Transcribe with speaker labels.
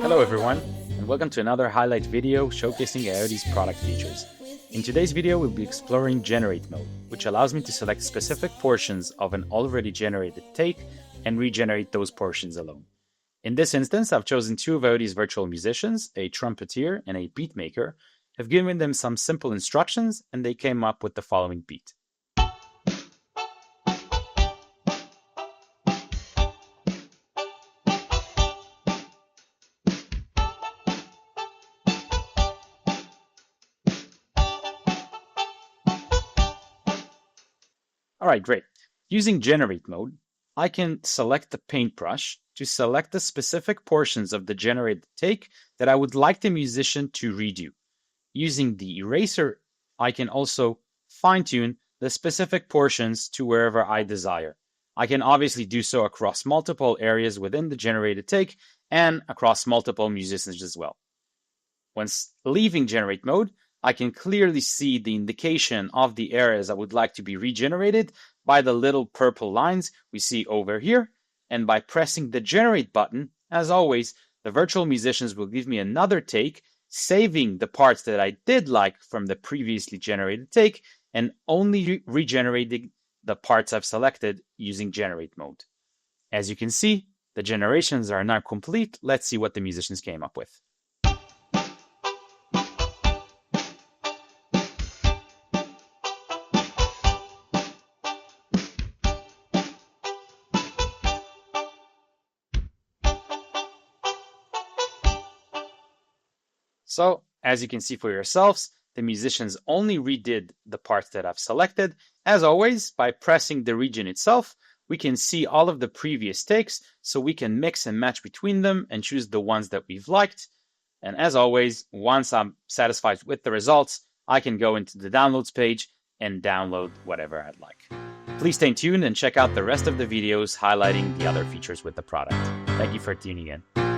Speaker 1: Hello everyone, and welcome to another highlight video showcasing IoT's product features. In today's video, we'll be exploring Generate Mode, which allows me to select specific portions of an already generated take and regenerate those portions alone. In this instance, I've chosen two of IoT's virtual musicians, a trumpeter and a beatmaker, have given them some simple instructions, and they came up with the following beat. Alright, great. Using Generate Mode, I can select the paintbrush to select the specific portions of the generated take that I would like the musician to redo. Using the eraser, I can also fine-tune the specific portions to wherever I desire. I can obviously do so across multiple areas within the generated take and across multiple musicians as well. Once leaving Generate Mode, I can clearly see the indication of the areas I would like to be regenerated by the little purple lines we see over here, and by pressing the Generate button, as always, the virtual musicians will give me another take, saving the parts that I did like from the previously generated take, and only regenerating the parts I've selected using Generate Mode. As you can see, the generations are now complete. Let's see what the musicians came up with. So, as you can see for yourselves, the musicians only redid the parts that I've selected. As always, by pressing the region itself, we can see all of the previous takes, so we can mix and match between them and choose the ones that we've liked. And as always, once I'm satisfied with the results, I can go into the downloads page and download whatever I'd like. Please stay tuned and check out the rest of the videos highlighting the other features with the product. Thank you for tuning in.